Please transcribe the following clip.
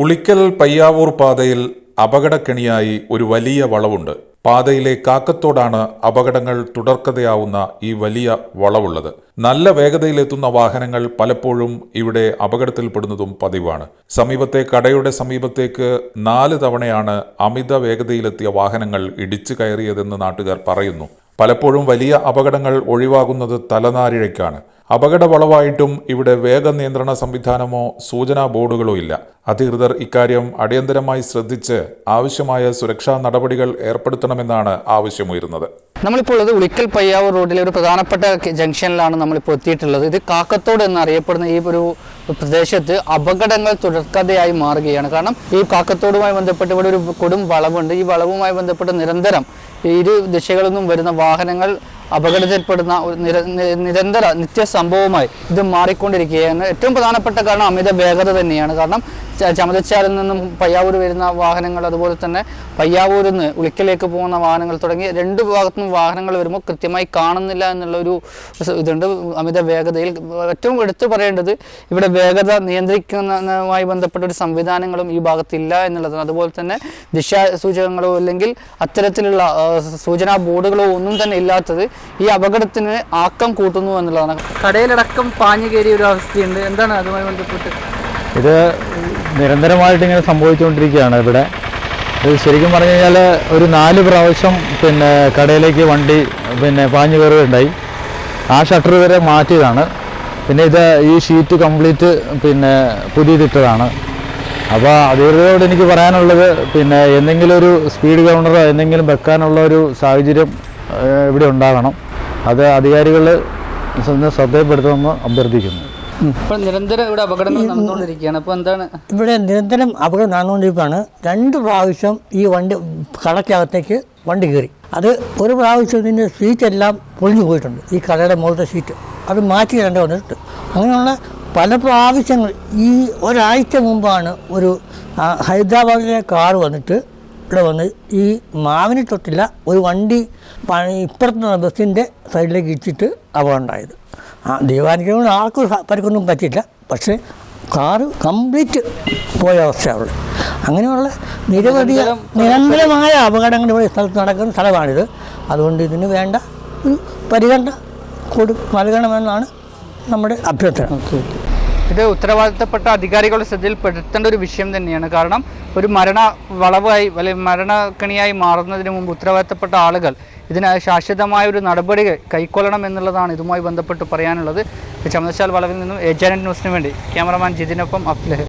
ഉളിക്കൽ പയ്യാവൂർ പാതയിൽ അപകടക്കെണിയായി ഒരു വലിയ വളവുണ്ട്. പാതയിലെ കാക്കത്തോടാണ് അപകടങ്ങൾ തുടർക്കഥയാവുന്ന ഈ വലിയ വളവുള്ളത്. നല്ല വേഗതയിലെത്തുന്ന വാഹനങ്ങൾ പലപ്പോഴും ഇവിടെ അപകടത്തിൽപ്പെടുന്നതും പതിവാണ്. സമീപത്തെ കടയുടെ സമീപത്തേക്ക് 4 തവണയാണ് അമിത വേഗതയിലെത്തിയ വാഹനങ്ങൾ ഇടിച്ചു കയറിയതെന്ന് നാട്ടുകാർ പറയുന്നു. പലപ്പോഴും വലിയ അപകടങ്ങൾ ഒഴിവാകുന്നത് തലനാരിഴയ്ക്കാണ്. അപകട വളവായിട്ടും ഇവിടെ വേഗനിയന്ത്രണ സംവിധാനമോ സൂചനാ ബോർഡുകളോ ഇല്ല. അധികൃതർ ഇക്കാര്യം അടിയന്തരമായി ശ്രദ്ധിച്ച് ആവശ്യമായ സുരക്ഷാ നടപടികൾ ഏർപ്പെടുത്തണമെന്നാണ് ആവശ്യമുയരുന്നത്. നമ്മളിപ്പോൾ ഉള്ളത് ഉളിക്കൽ പയ്യാവൂർ റോഡിലെ ഒരു പ്രധാനപ്പെട്ട ജംഗ്ഷനിലാണ് നമ്മളിപ്പോൾ എത്തിയിട്ടുള്ളത്. ഇത് കാക്കത്തോട് എന്നറിയപ്പെടുന്ന ഈ ഒരു പ്രദേശത്ത് അപകടങ്ങൾ തുടർക്കഥയായി മാറുകയാണ്. കാരണം ഈ കാക്കത്തോടുമായി ബന്ധപ്പെട്ട് ഇവിടെ ഒരു കൊടും വളവുണ്ട്. ഈ വളവുമായി ബന്ധപ്പെട്ട് നിരന്തരം ഇരു ദിശകളിൽ നിന്നും വരുന്ന വാഹനങ്ങൾ അപകടത്തിൽപ്പെടുന്ന നിരന്തര നിത്യസംഭവമായി ഇത് മാറിക്കൊണ്ടിരിക്കുകയാണ്. ഏറ്റവും പ്രധാനപ്പെട്ട കാരണം അമിത വേഗത തന്നെയാണ്. കാരണം ചമതച്ചാലിൽ നിന്നും പയ്യാവൂർ വരുന്ന വാഹനങ്ങൾ, അതുപോലെ തന്നെ പയ്യാവൂരിൽ നിന്ന് ഉളിക്കലേക്ക് പോകുന്ന വാഹനങ്ങൾ തുടങ്ങി 2 ഭാഗത്തുനിന്നും വാഹനങ്ങൾ വരുമ്പോൾ കൃത്യമായി കാണുന്നില്ല എന്നുള്ളൊരു ഇതുണ്ട്. അമിത വേഗതയിൽ ഏറ്റവും എടുത്തു പറയേണ്ടത് ഇവിടെ വേഗത നിയന്ത്രിക്കുന്നതുമായി ബന്ധപ്പെട്ട ഒരു സംവിധാനങ്ങളും ഈ ഭാഗത്തില്ല എന്നുള്ളതാണ്. അതുപോലെ തന്നെ ദിശാസൂചകങ്ങളോ അല്ലെങ്കിൽ അത്തരത്തിലുള്ള സൂചനാ ബോർഡുകളോ ഒന്നും തന്നെ ഇല്ലാത്തത് ഈ അപകടത്തിന് ആക്കം കൂട്ടുന്നു എന്നുള്ളതാണ്. കടയിലടക്കം പാഞ്ഞു കയറിയ ഒരു അവസ്ഥയുണ്ട്. എന്താണ് അതുമായി ബന്ധപ്പെട്ട്? ഇത് നിരന്തരമായിട്ട് ഇങ്ങനെ സംഭവിച്ചുകൊണ്ടിരിക്കുകയാണ് ഇവിടെ. ഇത് ശരിക്കും പറഞ്ഞു കഴിഞ്ഞാൽ ഒരു 4 പ്രാവശ്യം കടയിലേക്ക് വണ്ടി പാഞ്ഞു കയറുകയുണ്ടായി. ആ ഷട്ടർ വരെ മാറ്റിയതാണ്. ഇത് ഈ ഷീറ്റ് കംപ്ലീറ്റ് പുതിയതിട്ടതാണ്. അപ്പോൾ അധികൃതരോട് എനിക്ക് പറയാനുള്ളത് എന്തെങ്കിലും ഒരു സ്പീഡ് ഗവർണറോ എന്തെങ്കിലും വെക്കാനുള്ള ഒരു സാഹചര്യം ഇവിടെ ഉണ്ടാകണം. അത് അധികാരികൾ ശ്രദ്ധയിൽപ്പെടുത്തുമെന്ന് അഭ്യർത്ഥിക്കുന്നു. ഇപ്പോൾ നിരന്തരം ഇവിടെ അപകടങ്ങൾ നടന്നുകൊണ്ടിരിക്കുകയാണ്. അപ്പോൾ എന്താണ് ഇവിടെ നിരന്തരം അപകടം നടന്നുകൊണ്ടിരിക്കുകയാണ്. 2 പ്രാവശ്യം ഈ കടയ്ക്കകത്തേക്ക് വണ്ടി കയറി. അത് ഒരു പ്രാവശ്യം ഇതിൻ്റെ സീറ്റെല്ലാം പൊളിഞ്ഞു പോയിട്ടുണ്ട്. ഈ കടയുടെ മുകളിലത്തെ സീറ്റ് അത് മാറ്റി രണ്ട് വന്നിട്ട് അങ്ങനെയുള്ള പല പ്രാവശ്യങ്ങൾ. ഈ ഒരാഴ്ച മുമ്പാണ് ഒരു ഹൈദരാബാദിലെ കാർ വന്നിട്ട് ഇവിടെ വന്ന് ഈ മാവിന് തൊട്ടില്ല ഒരു വണ്ടി ഇപ്പുറത്തുള്ള ബസ്സിൻ്റെ സൈഡിലേക്ക് ഇടിച്ചിട്ട് അപകടം ഉണ്ടായത്. ദൈവാനുഗ്രഹം ആർക്കും പരിക്കൊന്നും പറ്റിയില്ല. പക്ഷേ കാറ് കംപ്ലീറ്റ് പോയ അവസ്ഥയാണ്. അങ്ങനെയുള്ള നിരവധി നിരന്തരമായ അപകടങ്ങൾ ഇവിടെ സ്ഥലത്ത് നടക്കുന്ന സ്ഥലമാണിത്. അതുകൊണ്ട് ഇതിന് വേണ്ട ഒരു പരിഗണന നൽകണമെന്നാണ് നമ്മുടെ അഭ്യർത്ഥന. ഇത് ഉത്തരവാദിത്തപ്പെട്ട അധികാരികളുടെ ശ്രദ്ധയിൽപ്പെടുത്തേണ്ട ഒരു വിഷയം തന്നെയാണ്. കാരണം ഒരു വളവായി അല്ലെങ്കിൽ മരണക്കണിയായി മാറുന്നതിന് മുമ്പ് ഉത്തരവാദിത്തപ്പെട്ട ആളുകൾ ഇതിന് ശാശ്വതമായ ഒരു നടപടി കൈക്കൊള്ളണം എന്നുള്ളതാണ് ഇതുമായി ബന്ധപ്പെട്ട് പറയാനുള്ളത്. ചമതച്ചാൽ വളവിൽ നിന്നും ഏഷ്യാനെറ്റ് ന്യൂസിന് വേണ്ടി ക്യാമറമാൻ ജിതിനൊപ്പം അഫ്ലഹ്.